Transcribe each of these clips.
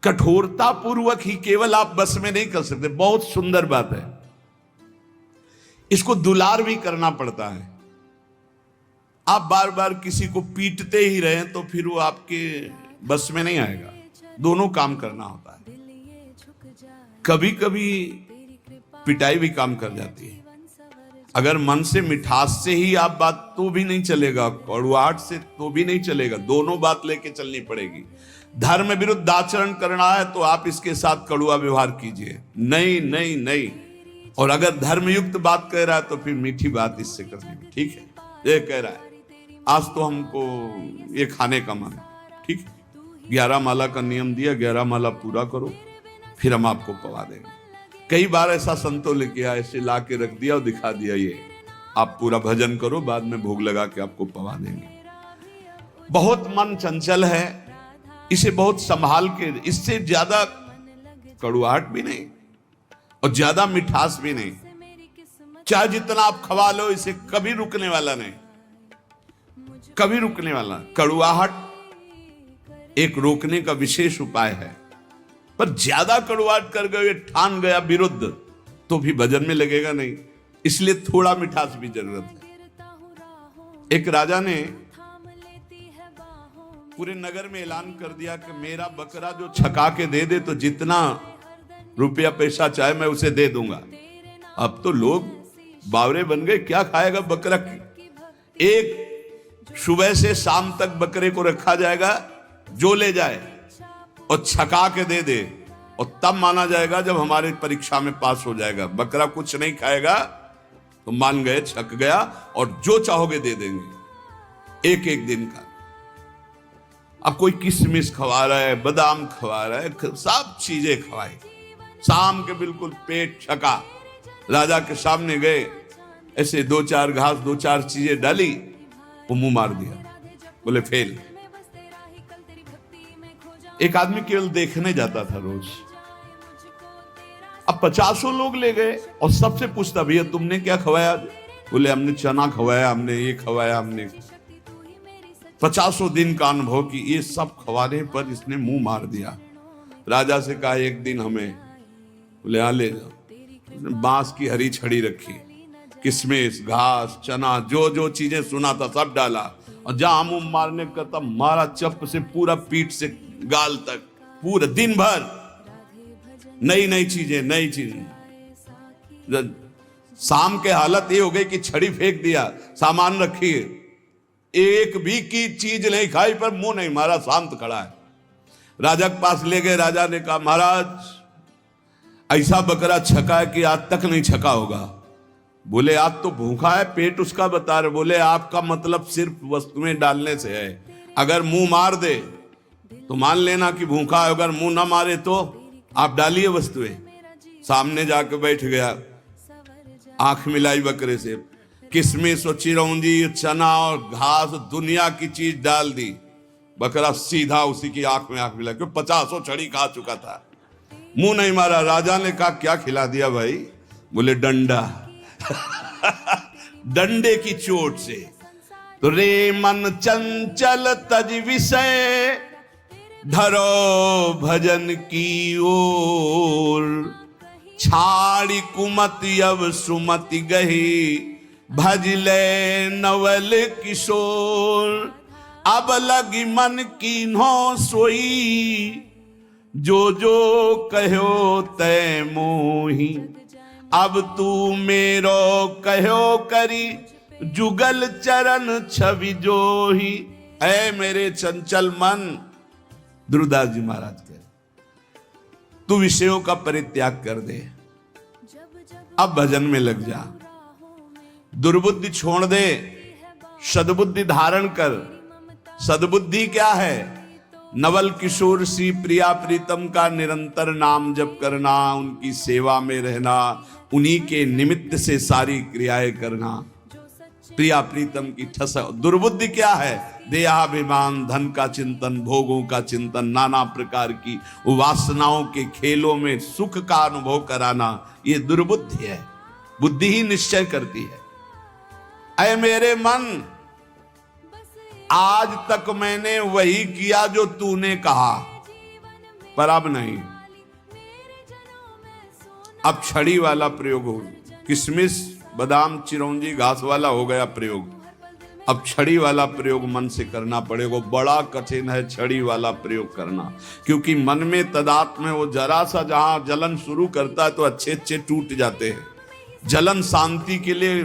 कठोरता पूर्वक ही केवल आप बस में नहीं कर सकते। बहुत सुंदर बात है, इसको दुलार भी करना पड़ता है। आप बार बार किसी को पीटते ही रहें तो फिर वो आपके बस में नहीं आएगा। दोनों काम करना होता है। कभी कभी पिटाई भी काम कर जाती है। अगर मन से मिठास से ही आप बात तो भी नहीं चलेगा, कड़ुआहट से तो भी नहीं चलेगा। दोनों बात लेके चलनी पड़ेगी। धर्म विरुद्ध आचरण करना है तो आप इसके साथ कड़ुआ व्यवहार कीजिए, नहीं नहीं नहीं। और अगर धर्मयुक्त बात कह रहा है तो फिर मीठी बात इससे करनी। ठीक है, ये कह रहा है आज तो हमको ये खाने का मन है, ठीक है, 11 माला का नियम दिया, 11 माला पूरा करो, फिर हम आपको पवा देंगे। कई बार ऐसा संतों लेके आए, ऐसे ला के रख दिया और दिखा दिया, ये आप पूरा भजन करो, बाद में भोग लगा के आपको पवा देंगे। बहुत मन चंचल है, इसे बहुत संभाल के, इससे ज्यादा कड़ुआहट भी नहीं और ज्यादा मिठास भी नहीं। चाहे जितना आप खवा लो, इसे कभी रुकने वाला नहीं, कभी रुकने वाला। कड़ुआहट एक रोकने का विशेष उपाय है, पर ज्यादा कड़ुआहट कर गए, ठान गया विरुद्ध, तो भी भजन में लगेगा नहीं। इसलिए थोड़ा मिठास भी जरूरत है। एक राजा ने पूरे नगर में ऐलान कर दिया कि मेरा बकरा जो छका के दे दे तो जितना रुपया पैसा चाहे मैं उसे दे दूंगा। अब तो लोग बावरे बन गए, क्या खाएगा बकरा। एक सुबह से शाम तक बकरे को रखा जाएगा, जो ले जाए और छका के दे दे, और तब माना जाएगा जब हमारे परीक्षा में पास हो जाएगा। बकरा कुछ नहीं खाएगा तो मान गए, छक गया, और जो चाहोगे दे देंगे एक एक दिन का। अब कोई किशमिश खवा रहा है, बादाम खवा रहा है, सब चीजें खवाई। शाम के बिल्कुल पेट छका, राजा के सामने गए, ऐसे 2-4 घास 2-4 चीजें डाली, वो मुंह मार दिया, बोले फेल। एक आदमी केवल देखने जाता था रोज, अब 50 लोग ले गए और सबसे पूछता, भैया तुमने क्या खवाया? बोले हमने चना खवाया, हमने ये खवाया, हमने। 50 दिन का अनुभव कि ये सब खवाने पर इसने मुंह मार दिया। राजा से कहा एक दिन हमें, बोले हाँ ले जाओ। बांस की हरी छड़ी रखी, किशमिश, घास, चना, जो जो चीजें सुना था सब डाला, और जहां मुंह मारने का तब मारा, चप से पूरा पीठ से गाल तक, पूरा दिन भर नई नई चीजें, नई चीजें। शाम के हालत ये हो गई कि छड़ी फेंक दिया, सामान रखी, एक भी की चीज नहीं खाई, पर मुंह नहीं मारा, शांत खड़ा है। राजा के पास ले गए, राजा ने कहा महाराज ऐसा बकरा छका है कि आज तक नहीं छका होगा। बोले आज तो भूखा है, पेट उसका बता रहे। बोले आपका मतलब सिर्फ वस्तुएं डालने से है, अगर मुंह मार दे तो मान लेना कि भूखा है, अगर मुंह ना मारे तो आप डालिए वस्तुएं। सामने जाके बैठ गया, आंख मिलाई बकरे से, किशमिश और चिरौंजी, चना और घास, दुनिया की चीज डाल दी। बकरा सीधा उसी की आंख में आंख मिला, क्योंकि 50 छड़ी खा चुका था, मुंह नहीं मारा। राजा ने कहा क्या खिला दिया भाई? बोले डंडा। डंडे की चोट से। तो रे मन चंचल तज विषय, धरो भजन की ओर, छाड़ी कुमति अब सुमति गही, भजले नवल किशोर। अब लगी मन कीन्हो सोई, जो जो कहो तै मोही। अब तू मेरो कहो करी, जुगल चरण छवि जोही। ऐ मेरे चंचल मन, ध्रुवदास जी महाराज कह, तू विषयों का परित्याग कर दे, अब भजन में लग जा, दुर्बुद्धि छोड़ दे, सद्बुद्धि धारण कर। सद्बुद्धि क्या है? नवल किशोर सी प्रिया प्रीतम का निरंतर नाम जप करना, उनकी सेवा में रहना, उन्हीं के निमित्त से सारी क्रियाएं करना, प्रिया प्रीतम की ठस। दुर्बुद्धि क्या है? देहाभिमान, धन का चिंतन, भोगों का चिंतन, नाना प्रकार की वासनाओं के खेलों में सुख का अनुभव कराना, ये दुर्बुद्धि है। बुद्धि ही निश्चय करती है। ऐ मेरे मन, आज तक मैंने वही किया जो तूने कहा, पर अब नहीं, अब छड़ी वाला प्रयोग हो, किशमिश बादाम चिरौंजी घास वाला हो गया प्रयोग, अब छड़ी वाला प्रयोग मन से करना पड़ेगा। बड़ा कठिन है छड़ी वाला प्रयोग करना, क्योंकि मन में तदात्म है, वो जरा सा जहां जलन शुरू करता है तो अच्छे अच्छे टूट जाते हैं। जलन शांति के लिए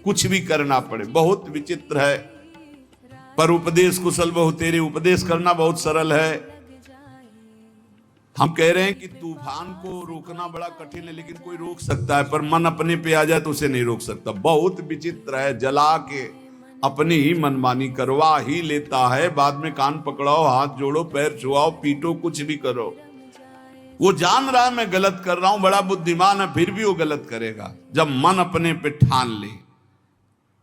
कुछ भी करना पड़े, बहुत विचित्र है। पर उपदेश कुशल बहु तेरे, उपदेश करना बहुत सरल है। हम कह रहे हैं कि तूफान को रोकना बड़ा कठिन है, लेकिन कोई रोक सकता है, पर मन अपने पे आ जाए तो उसे नहीं रोक सकता। बहुत विचित्र है, जला के अपनी ही मनमानी करवा ही लेता है। बाद में कान पकड़ाओ, हाथ जोड़ो, पैर छुआओ, पीटो, कुछ भी करो। वो जान रहा है मैं गलत कर रहा हूं, बड़ा बुद्धिमान है, फिर भी वो गलत करेगा जब मन अपने पे ठान ले।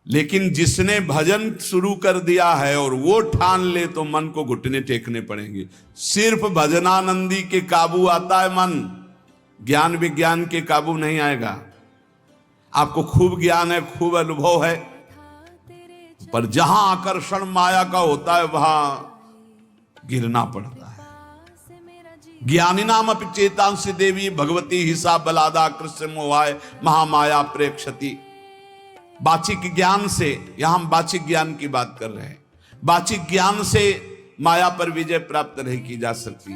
लेकिन जिसने भजन शुरू कर दिया है और वो ठान ले तो मन को घुटने टेकने पड़ेंगे। सिर्फ भजनानंदी के काबू आता है मन, ज्ञान विज्ञान के काबू नहीं आएगा। आपको खूब ज्ञान है, खूब अनुभव है, पर जहां आकर्षण माया का होता है वहां गिरना पड़ता है। ज्ञानी नाम अपि चेतांसि देवी भगवती हिसा बलादा कृष्ण मोहाय महामाया प्रेक्षति। वाचिक ज्ञान से, यहां हम वाचिक ज्ञान की बात कर रहे हैं, वाचिक ज्ञान से माया पर विजय प्राप्त नहीं की जा सकती।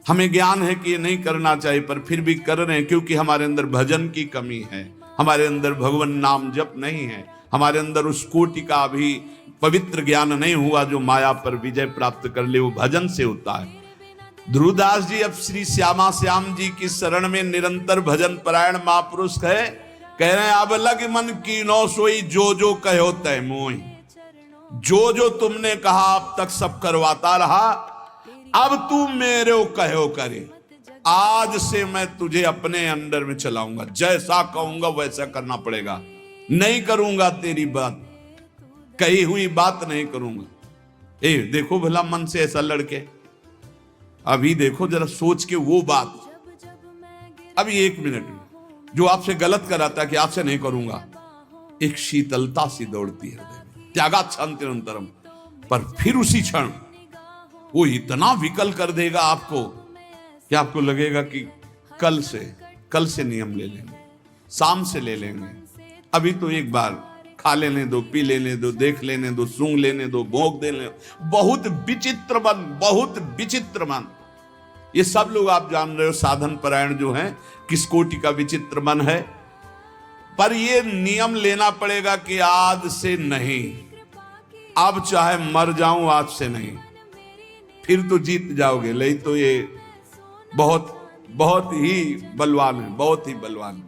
हमें ज्ञान है कि ये नहीं करना चाहिए, पर फिर भी कर रहे हैं, क्योंकि हमारे अंदर भजन की कमी है, हमारे अंदर भगवान नाम जप नहीं है, हमारे अंदर उस कोटि का भी पवित्र ज्ञान नहीं हुआ जो माया पर विजय प्राप्त कर ले। वो भजन से होता है। ध्रुवदास जी अब श्री श्यामा श्याम जी की शरण में निरंतर भजन परायण महापुरुष है। कह रहे हैं अब लग मन की नो सोई, जो जो कहो तय मोई। जो जो तुमने कहा अब तक सब करवाता रहा, अब तू मेरे को कहो करे। आज से मैं तुझे अपने अंडर में चलाऊंगा, जैसा कहूंगा वैसा करना पड़ेगा। नहीं करूंगा तेरी बात, कही हुई बात नहीं करूंगा। ए देखो भला मन से ऐसा लड़के, अभी देखो जरा सोच के वो बात, अभी 1 मिनट में जो आपसे गलत कराता है कि आपसे नहीं करूंगा, एक शीतलता सी दौड़ती है हृदय में, त्यागात शांति निरंतरम। पर फिर उसी क्षण वो इतना विकल कर देगा आपको कि आपको लगेगा कि कल से नियम ले लेंगे, शाम से ले लेंगे। अभी तो एक बार खा लेने दो, पी लेने दो, देख लेने दो, सूंघ लेने दो, भोग देने दो। बहुत विचित्र मन, बहुत विचित्र मन। ये सब लोग आप जान रहे हो साधन परायण जो हैं किस कोटि का विचित्र मन है। पर ये नियम लेना पड़ेगा कि आज से नहीं, अब चाहे मर जाऊं आज से नहीं, फिर तो जीत जाओगे। नहीं तो ये बहुत बहुत ही बलवान है, बहुत ही बलवान,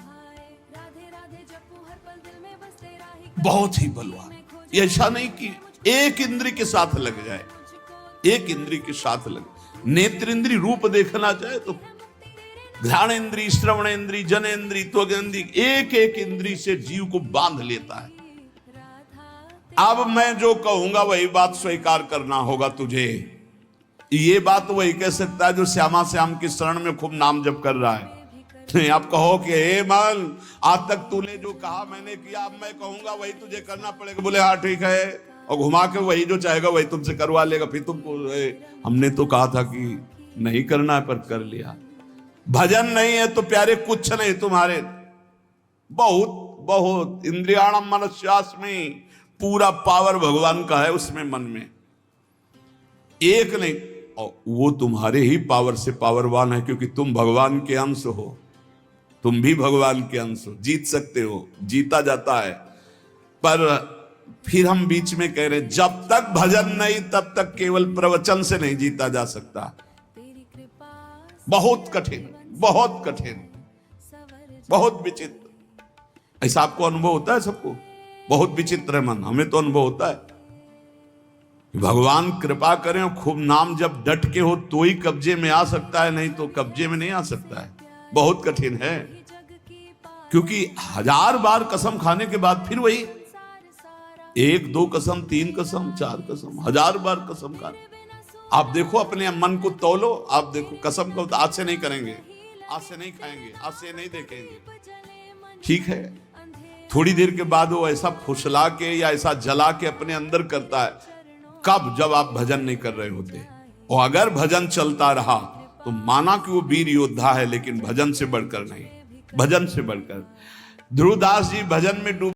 बहुत ही बलवान। ऐसा नहीं कि एक इंद्री के साथ लग जाए, एक इंद्री के साथ लगे। नेत्र इंद्री रूप देखना चाहे तो घ्राण इंद्री, श्रवण इंद्री, जन इंद्री, त्वग इंद्री, एक एक इंद्री से जीव को बांध लेता है। अब मैं जो कहूंगा वही बात स्वीकार करना होगा तुझे। ये बात वही कह सकता है जो श्यामा श्याम की शरण में खूब नाम जप कर रहा है। आप कहो कि हे मन, आज तक तूने जो कहा मैंने किया, अब मैं कहूंगा वही तुझे करना पड़ेगा। बोले हाँ ठीक है, और घुमा के वही जो चाहेगा वही तुमसे करवा लेगा। फिर तुमको हमने तो कहा था कि नहीं करना है, पर कर लिया। भजन नहीं है तो प्यारे कुछ नहीं तुम्हारे। बहुत बहुत इंद्रियाणम मनस्यास्मि, पूरा पावर भगवान का है उसमें, मन में एक नहीं। और वो तुम्हारे ही पावर से पावरवान है, क्योंकि तुम भगवान के अंश हो, तुम भी भगवान के अंश हो, जीत सकते हो, जीता जाता है। पर फिर हम बीच में कह रहे हैं जब तक भजन नहीं तब तक केवल प्रवचन से नहीं जीता जा सकता। बहुत कठिन, बहुत कठिन, बहुत विचित्र। ऐसा आपको अनुभव होता है सबको? बहुत विचित्र है मन, हमें तो अनुभव होता है। भगवान कृपा करें और खूब नाम जब डट के हो तो ही कब्जे में आ सकता है, नहीं तो कब्जे में नहीं आ सकता है। बहुत कठिन है, क्योंकि 1000 बार कसम खाने के बाद फिर वही 1 2 कसम, 3 कसम, 4 कसम, 1000 बार कसम खाने। आप देखो अपने मन को तौलो, आप देखो कसम को तो आज से नहीं करेंगे, आज से नहीं खाएंगे, आज से नहीं देखेंगे, ठीक है। थोड़ी देर के बाद वो ऐसा फुसला के या ऐसा जला के अपने अंदर करता है। कब? जब आप भजन नहीं कर रहे होते। और अगर भजन चलता रहा तो माना कि वो वीर योद्धा है, लेकिन भजन से बढ़कर नहीं, भजन से बढ़कर। ध्रुवदास जी भजन में डूब